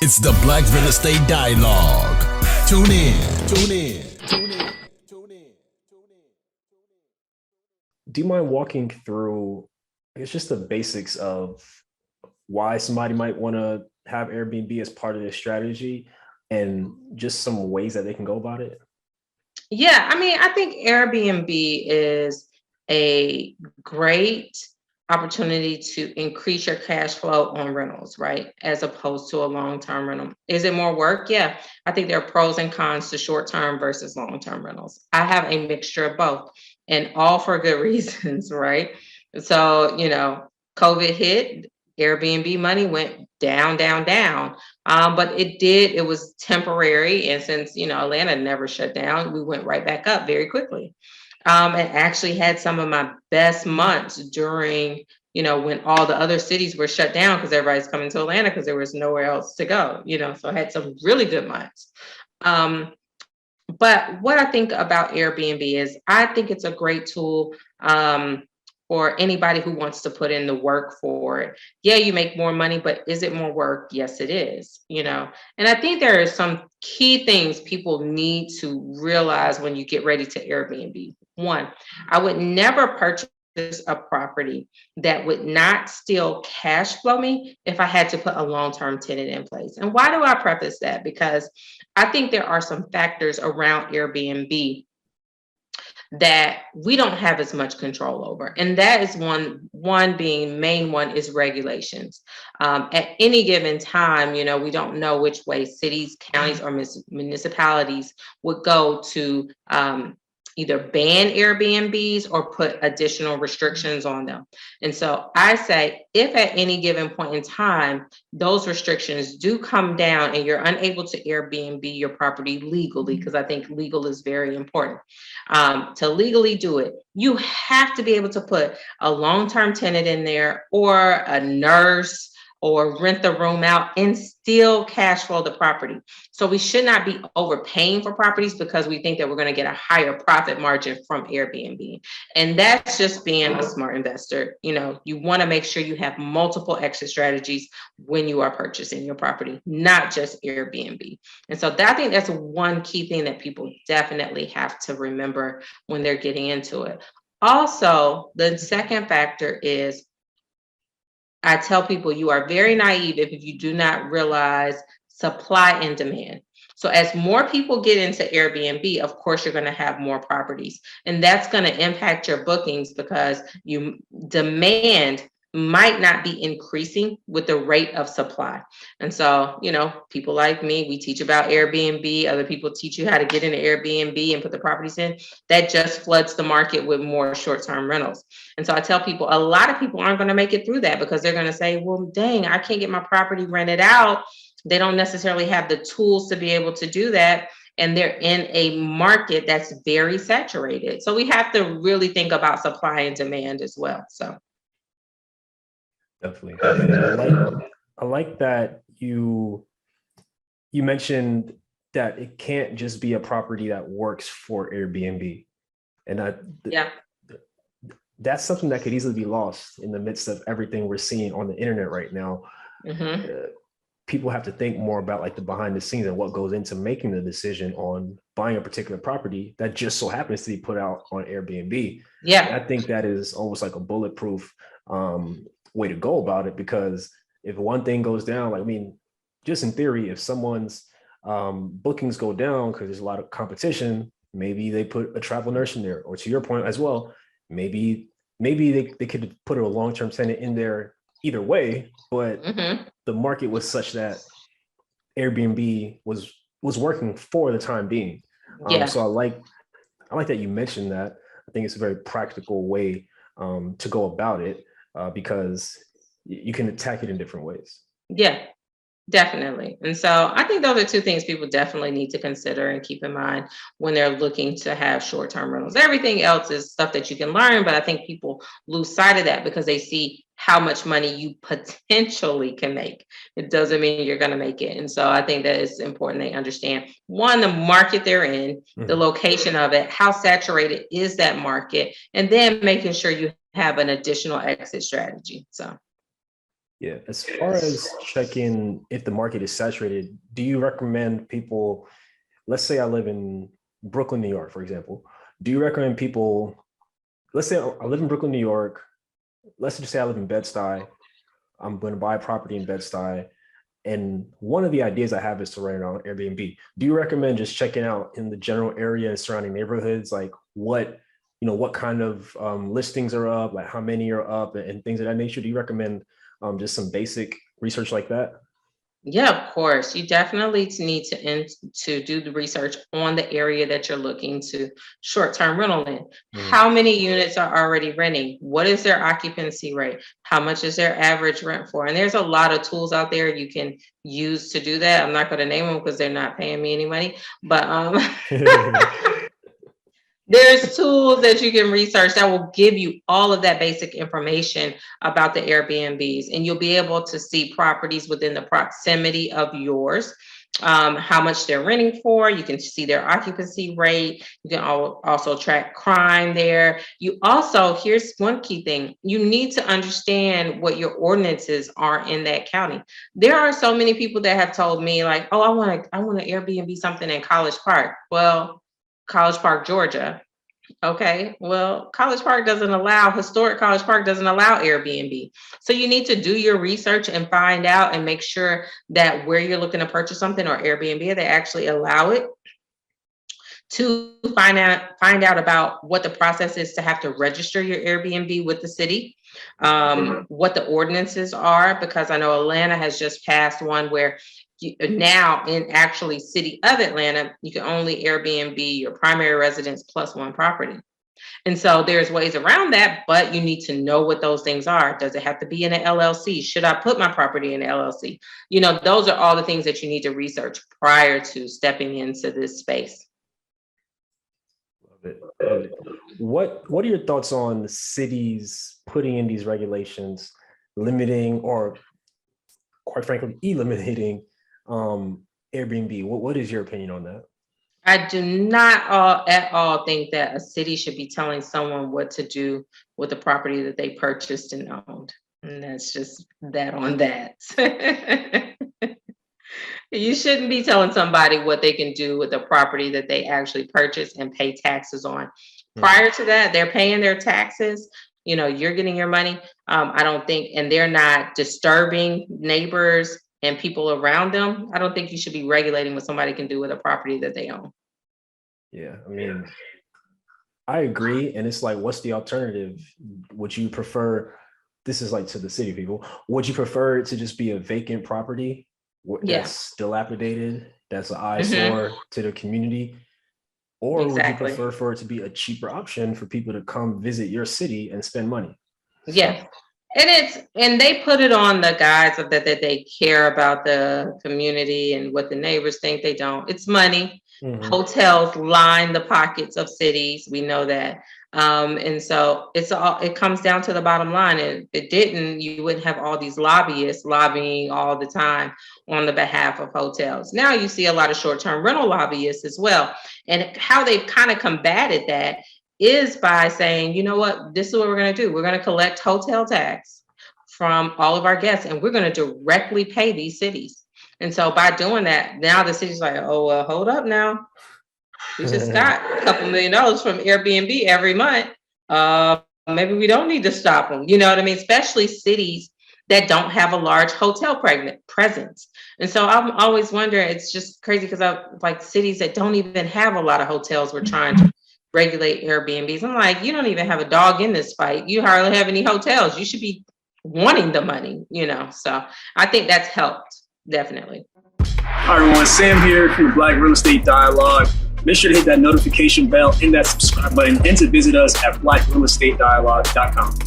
It's the Black Real Estate Dialogue. Tune in. Tune in. Tune in. Tune in. Do you mind walking through, I guess, just the basics of why somebody might want to have Airbnb as part of their strategy and just some ways that they can go about it? Yeah, I mean, I think Airbnb is a great opportunity to increase your cash flow on rentals, right? As opposed to a long-term rental. Is it more work? Yeah. I think there are pros and cons to short-term versus long-term rentals. I have a mixture of both and all for good reasons, right? So, COVID hit, Airbnb money went down, down, down. But it was temporary. And since, Atlanta never shut down, we went right back up very quickly. And actually had some of my best months during, when all the other cities were shut down because everybody's coming to Atlanta because there was nowhere else to go, so I had some really good months. But what I think about Airbnb is I think it's a great tool. For anybody who wants to put in the work for it. Yeah, you make more money, but is it more work? Yes, it is, And I think there are some key things people need to realize when you get ready to Airbnb. One, I would never purchase a property that would not still cash flow me if I had to put a long-term tenant in place. And why do I preface that? Because I think there are some factors around Airbnb that we don't have as much control over. And that is one being main one is regulations. At any given time, we don't know which way cities, counties, or municipalities would go to either ban Airbnbs or put additional restrictions on them. And so I say, if at any given point in time, those restrictions do come down and you're unable to Airbnb your property legally, because I think legal is very important. To legally do it, you have to be able to put a long-term tenant in there or a nurse or rent the room out and still cash flow the property. So we should not be overpaying for properties because we think that we're going to get a higher profit margin from Airbnb. And that's just being a smart investor. You want to make sure you have multiple exit strategies when you are purchasing your property, not just Airbnb. And so I think that's one key thing that people definitely have to remember when they're getting into it. Also, the second factor is I tell people you are very naive if you do not realize supply and demand. So as more people get into Airbnb, of course, you're going to have more properties. And that's going to impact your bookings because you demand might not be increasing with the rate of supply. And so, people like me, we teach about Airbnb. Other people teach you how to get into Airbnb and put the properties in. That just floods the market with more short-term rentals. And so I tell people, a lot of people aren't going to make it through that because they're going to say, well, dang, I can't get my property rented out. They don't necessarily have the tools to be able to do that. And they're in a market that's very saturated. So we have to really think about supply and demand as well. So. Definitely, definitely. I like that you mentioned that it can't just be a property that works for Airbnb. And Yeah. that's something that could easily be lost in the midst of everything we're seeing on the internet right now. Mm-hmm. People have to think more about like the behind the scenes and what goes into making the decision on buying a particular property that just so happens to be put out on Airbnb. Yeah. And I think that is almost like a bulletproof way to go about it, because if one thing goes down, like, I mean, just in theory, if someone's bookings go down because there's a lot of competition, maybe they put a travel nurse in there, or to your point as well, maybe they could put a long-term tenant in there either way, but the market was such that Airbnb was working for the time being. Yeah. So I like that you mentioned that. I think it's a very practical way to go about it, because you can attack it in different ways. Yeah. Definitely. And so I think those are two things people definitely need to consider and keep in mind when they're looking to have short-term rentals. Everything else is stuff that you can learn, but I think people lose sight of that because they see how much money you potentially can make. It doesn't mean you're going to make it. And so I think that it's important they understand, one, the market they're in, the location of it, how saturated is that market, and then making sure you have an additional exit strategy. So. Yeah. As far as checking if the market is saturated, do you recommend people, let's say I live in Brooklyn, New York, for example, do you recommend people, let's say I live in Brooklyn, New York, let's just say I live in Bed-Stuy, I'm going to buy a property in Bed-Stuy, and one of the ideas I have is to rent it on Airbnb. Do you recommend just checking out in the general area and surrounding neighborhoods, like what kind of listings are up, like how many are up, and things of that nature? Do you recommend just some basic research like that? Yeah, of course. You definitely need to do the research on the area that you're looking to short-term rental in. How many units are already renting? What is their occupancy rate? How much is their average rent for? And there's a lot of tools out there you can use to do that. I'm not going to name them because they're not paying me any money, but there's tools that you can research that will give you all of that basic information about the Airbnbs, and you'll be able to see properties within the proximity of yours, how much they're renting for. You can see their occupancy rate. You can also track crime there. You also, here's one key thing, you need to understand what your ordinances are in that county. There are so many people that have told me like, oh, I want to Airbnb something in College Park. Well, College Park, Georgia. Okay, well, historic College Park doesn't allow Airbnb. So you need to do your research and find out and make sure that where you're looking to purchase something or Airbnb, they actually allow it. To find out about what the process is to have to register your Airbnb with the city, what the ordinances are, because I know Atlanta has just passed one where now in actually city of Atlanta, you can only Airbnb your primary residence plus one property. And so there's ways around that, but you need to know what those things are. Does it have to be in an LLC? Should I put my property in an LLC? Those are all the things that you need to research prior to stepping into this space. Love it. What are your thoughts on cities putting in these regulations, limiting or quite frankly, eliminating Airbnb? What is your opinion on that? I do not at all think that a city should be telling someone what to do with the property that they purchased and owned. And that's just that on that. You shouldn't be telling somebody what they can do with a property that they actually purchased and pay taxes on. Prior to that, they're paying their taxes. You're getting your money. I don't think, and they're not disturbing neighbors and people around them. I don't think you should be regulating what somebody can do with a property that they own. Yeah, I mean, I agree. And it's like, what's the alternative? Would you prefer, this is like to the city people, would you prefer it to just be a vacant property that's dilapidated, that's an eyesore to the community? Or would you prefer for it to be a cheaper option for people to come visit your city and spend money? Yeah. And they put it on the guise of that they care about the community and what the neighbors think. They don't. It's money. Hotels line the pockets of cities. We know that. And so it comes down to the bottom line. And if it didn't, you wouldn't have all these lobbyists lobbying all the time on the behalf of hotels. Now you see a lot of short-term rental lobbyists as well. And how they've kind of combated that is by saying, you know what, this is what we're going to do. We're going to collect hotel tax from all of our guests, and we're going to directly pay these cities. And so by doing that, now the city's like, oh, well, hold up now. We just got a couple $1 million from Airbnb every month. Maybe we don't need to stop them. You know what I mean? Especially cities that don't have a large hotel presence. And so I'm always wondering, it's just crazy because I like cities that don't even have a lot of hotels. We're trying to regulate Airbnbs. I'm like, you don't even have a dog in this fight. You hardly have any hotels. You should be wanting the money, So I think that's helped, definitely. Hi everyone, Sam here from the Black Real Estate Dialogue. Make sure to hit that notification bell and that subscribe button and to visit us at blackrealestatedialogue.com.